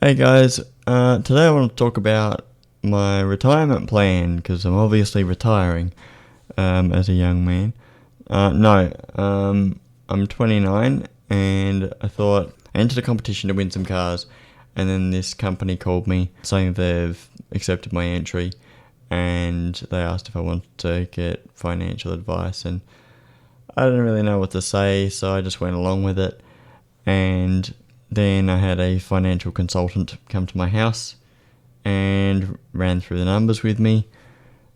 Hey guys, today I want to talk about my retirement plan because I'm obviously retiring as a young man. I'm 29 and I entered a competition to win some cars, and then this company called me saying they've accepted my entry and they asked if I wanted to get financial advice, and I didn't really know what to say, so I just went along with it. And then I had a financial consultant come to my house and ran through the numbers with me.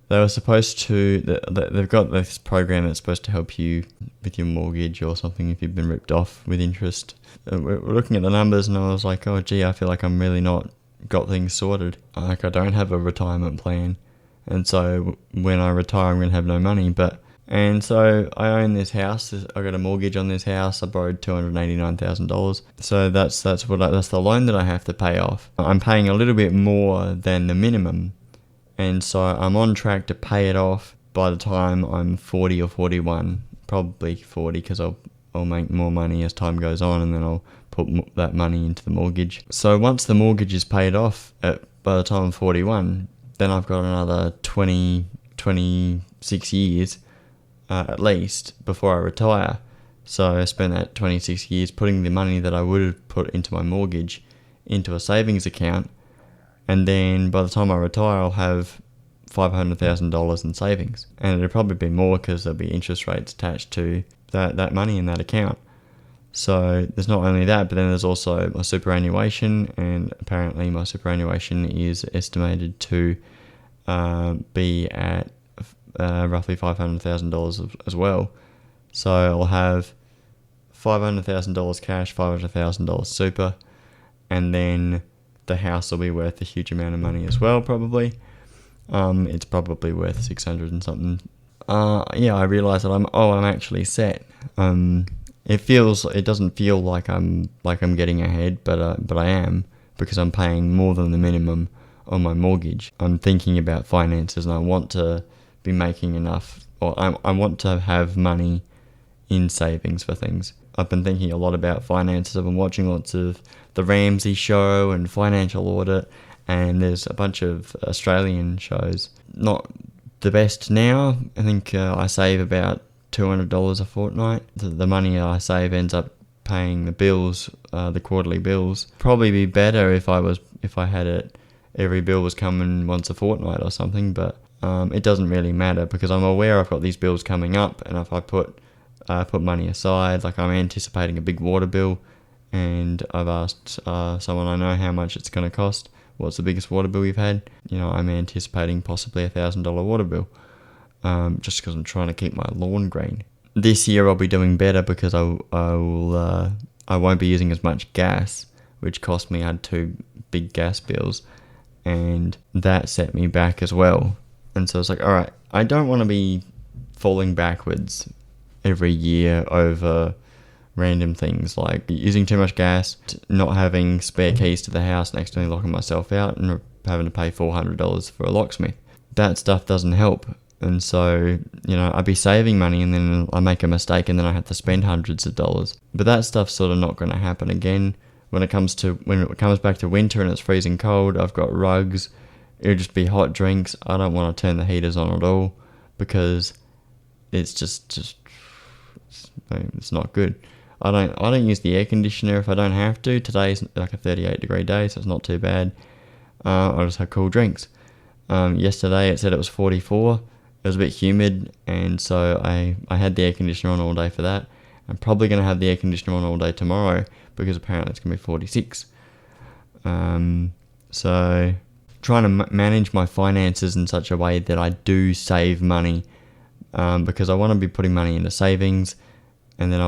They were supposed to, they've got this program that's supposed to help you with your mortgage or something if you've been ripped off with interest. We're looking at the numbers and I was like, oh gee, I feel like I'm really not got things sorted. Like, I don't have a retirement plan. And so when I retire, I'm going to have no money. And so I own this house. I got a mortgage on this house. I borrowed $289,000. So that's the loan that I have to pay off. I'm paying a little bit more than the minimum, and so I'm on track to pay it off by the time I'm 40 or 41. Probably 40 because I'll make more money as time goes on, and then I'll put that money into the mortgage. So once the mortgage is paid off by the time I'm 41, then I've got another 26 years. At least before I retire. So I spent that 26 years putting the money that I would have put into my mortgage into a savings account, and then by the time I retire I'll have $500,000 in savings, and it'll probably be more because there'll be interest rates attached to that money in that account. So there's not only that, but then there's also my superannuation, and apparently my superannuation is estimated to be at roughly $500,000 as well. So I'll have $500,000 cash, $500,000 super, and then the house will be worth a huge amount of money as well, probably. It's probably worth 600 and something. I realise that I'm actually set. It doesn't feel like I'm getting ahead, but I am, because I'm paying more than the minimum on my mortgage. I'm thinking about finances, and I want to be making enough, or I want to have money in savings for things. I've been thinking a lot about finances. I've been watching lots of The Ramsay Show and Financial Audit, and there's a bunch of Australian shows. Not the best now. I think I save about $200 a fortnight. The money I save ends up paying the bills, the quarterly bills. Probably be better if I had it, every bill was coming once a fortnight or something, but it doesn't really matter because I'm aware I've got these bills coming up, and if I put money aside, like I'm anticipating a big water bill, and I've asked someone I know how much it's going to cost. What's the biggest water bill you've had? I'm anticipating possibly $1,000 water bill, just because I'm trying to keep my lawn green. This year I'll be doing better because I won't be using as much gas, which cost me. I had 2 big gas bills, and that set me back as well. And so it's like, all right, I don't want to be falling backwards every year over random things like using too much gas, not having spare keys to the house, and accidentally locking myself out and having to pay $400 for a locksmith. That stuff doesn't help. And so, I'd be saving money, and then I make a mistake, and then I have to spend hundreds of dollars. But that stuff's sort of not going to happen again. When it comes back to winter and it's freezing cold, I've got rugs. It'll just be hot drinks. I don't want to turn the heaters on at all because it's just it's not good. I don't use the air conditioner if I don't have to. Today's like a 38-degree day, so it's not too bad. I just have cool drinks. Yesterday it said it was 44. It was a bit humid, and so I had the air conditioner on all day for that. I'm probably going to have the air conditioner on all day tomorrow because apparently it's going to be 46. So trying to manage my finances in such a way that I do save money, because I want to be putting money into savings, and then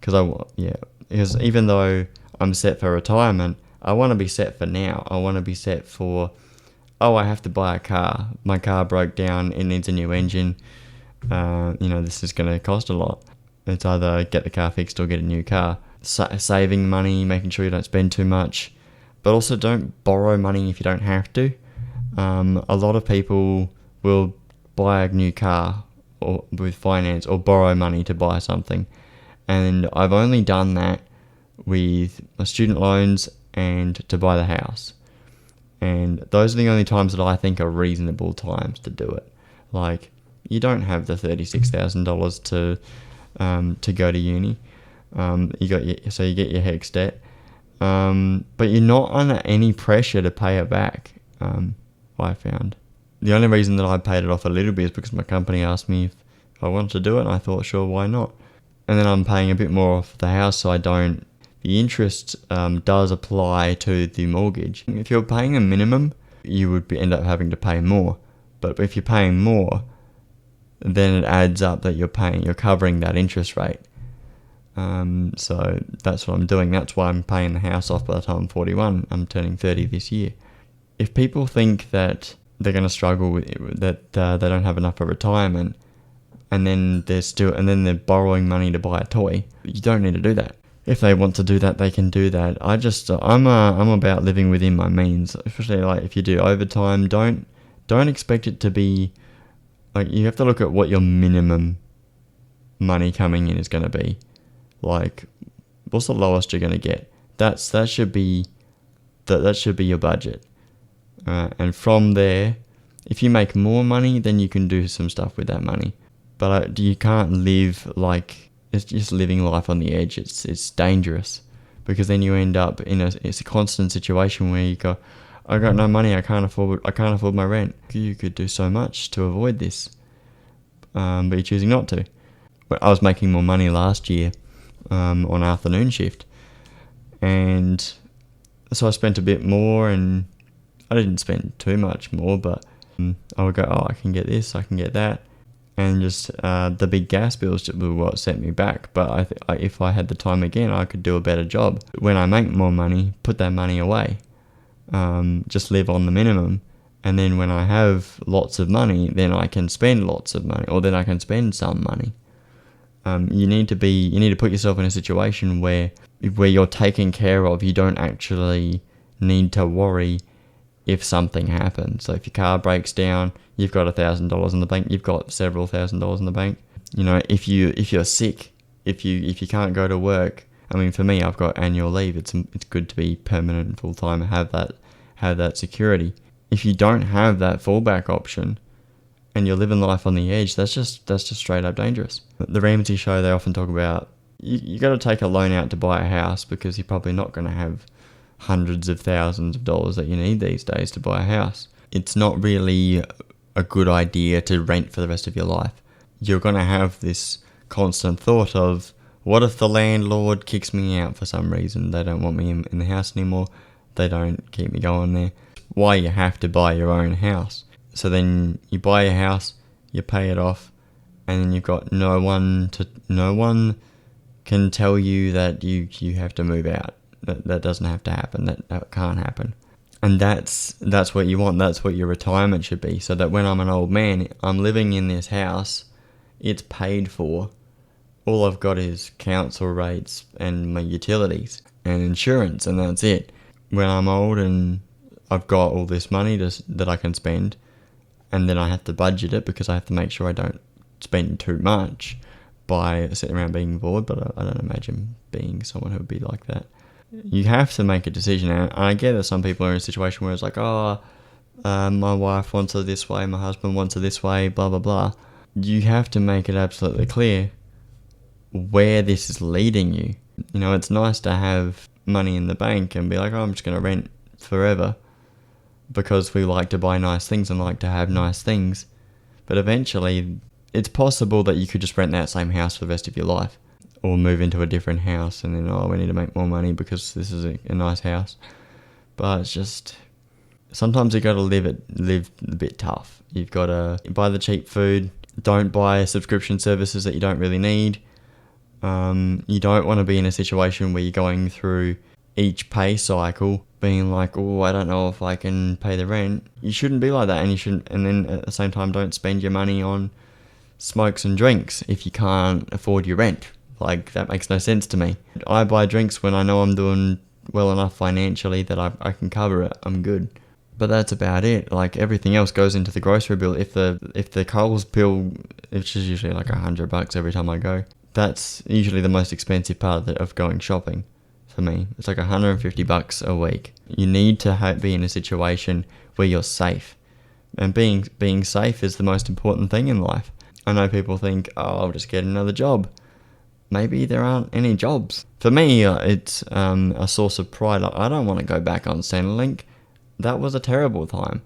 because even though I'm set for retirement, I want to be set for now. I want to be set for, I have to buy a car. My car broke down. It needs a new engine. This is going to cost a lot. It's either get the car fixed or get a new car. Saving money, making sure you don't spend too much, but also don't borrow money if you don't have to. A lot of people will buy a new car or with finance or borrow money to buy something, and I've only done that with my student loans and to buy the house. And those are the only times that I think are reasonable times to do it. Like, you don't have the $36,000 to go to uni. You get your HECS debt, but you're not under any pressure to pay it back. I found the only reason that I paid it off a little bit is because my company asked me if I wanted to do it, and I thought, sure, why not? And then I'm paying a bit more off the house, so I don't. The interest does apply to the mortgage. If you're paying a minimum, you would end up having to pay more. But if you're paying more, then it adds up that you're covering that interest rate. So that's what I'm doing. That's why I'm paying the house off by the time I'm 41. I'm turning 30 this year. If people think that they're going to struggle with it, that they don't have enough for retirement, and then they're borrowing money to buy a toy, you don't need to do that. If they want to do that, they can do that. I'm about living within my means, especially like if you do overtime. Don't expect it to be like, you have to look at what your minimum money coming in is going to be. Like, what's the lowest you're going to get? That should be your budget. And from there, if you make more money, then you can do some stuff with that money. But you can't live like, it's just living life on the edge. It's dangerous, because then you end up it's a constant situation where you go, I got no money, I can't afford my rent. You could do so much to avoid this, but you're choosing not to. But I was making more money last year on afternoon shift, and so I spent a bit more, and I didn't spend too much more, but I would go, I can get this, I can get that. And just the big gas bills were what set me back. But if I had the time again, I could do a better job. When I make more money, put that money away. Just live on the minimum. And then when I have lots of money, then I can spend lots of money, or then I can spend some money. You need to put yourself in a situation where you're taken care of. You don't actually need to worry if something happens. So if your car breaks down, you've got $1,000 in the bank. You've got several $1,000s in the bank. You know, if you're sick, if you can't go to work. I mean, for me, I've got annual leave. It's good to be permanent and full time and have that security. If you don't have that fallback option, and you're living life on the edge, that's just straight up dangerous. The Ramsey Show, they often talk about you got to take a loan out to buy a house, because you're probably not going to have hundreds of thousands of dollars that you need these days to buy a house. It's not really a good idea to rent for the rest of your life. You're going to have this constant thought of, what if the landlord kicks me out for some reason? They don't want me in the house anymore. They don't keep me going there. Why you have to buy your own house. So then you buy a house, you pay it off, and then you've got no one can tell you that you have to move out. That doesn't have to happen. That can't happen. And that's what you want. That's what your retirement should be. So that when I'm an old man, I'm living in this house, it's paid for. All I've got is council rates and my utilities and insurance, and that's it. When I'm old and I've got all this money that I can spend, and then I have to budget it, because I have to make sure I don't spend too much by sitting around being bored. But I don't imagine being someone who would be like that. You have to make a decision, and I get that some people are in a situation where it's like, my wife wants it this way, my husband wants it this way, blah blah blah. You have to make it absolutely clear where this is leading you. You know, it's nice to have money in the bank and be like, I'm just going to rent forever, because we like to buy nice things and like to have nice things. But eventually, it's possible that you could just rent that same house for the rest of your life, or move into a different house, and then, we need to make more money because this is a nice house. But it's just, sometimes you got to live a bit tough. You've got to buy the cheap food. Don't buy subscription services that you don't really need. You don't want to be in a situation where you're going through each pay cycle being like, I don't know if I can pay the rent. You shouldn't be like that, and then at the same time, don't spend your money on smokes and drinks if you can't afford your rent. Like, that makes no sense to me. I buy drinks when I know I'm doing well enough financially that I can cover it. I'm good. But that's about it. Like, everything else goes into the grocery bill. If the Coles bill, which is usually like $100 every time I go, that's usually the most expensive part of going shopping. for me. It's like $150 a week. You need to be in a situation where you're safe. And being safe is the most important thing in life. I know people think, oh, I'll just get another job. Maybe there aren't any jobs. For me, it's a source of pride. I don't want to go back on Centrelink. That was a terrible time.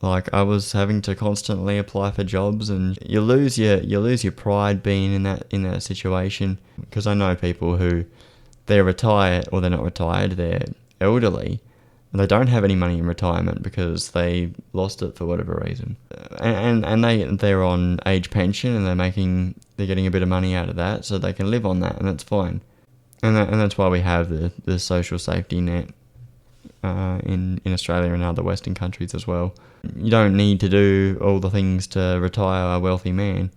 Like, I was having to constantly apply for jobs, and you lose your pride being in that situation. Because I know people who, they're retired, or they're not retired, they're elderly, and they don't have any money in retirement because they lost it for whatever reason. And they're on age pension, and they're getting a bit of money out of that, so they can live on that, and that's fine. And that's why we have the social safety net in Australia and other Western countries as well. You don't need to do all the things to retire a wealthy man,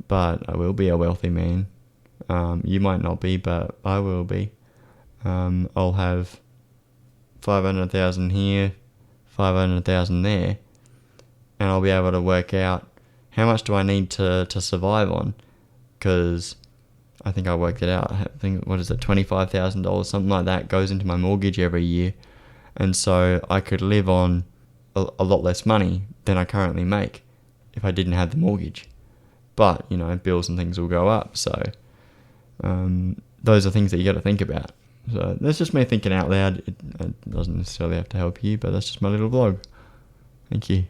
but I will be a wealthy man. You might not be, but I will be. I'll have 500,000 here, 500,000 there, and I'll be able to work out how much do I need to survive on, because I think I worked it out. I think, what is it, $25,000, something like that, goes into my mortgage every year, and so I could live on a lot less money than I currently make if I didn't have the mortgage. But, you know, bills and things will go up, so those are things that you got to think about. So that's just me thinking out loud. It doesn't necessarily have to help you, but that's just my little vlog. Thank you.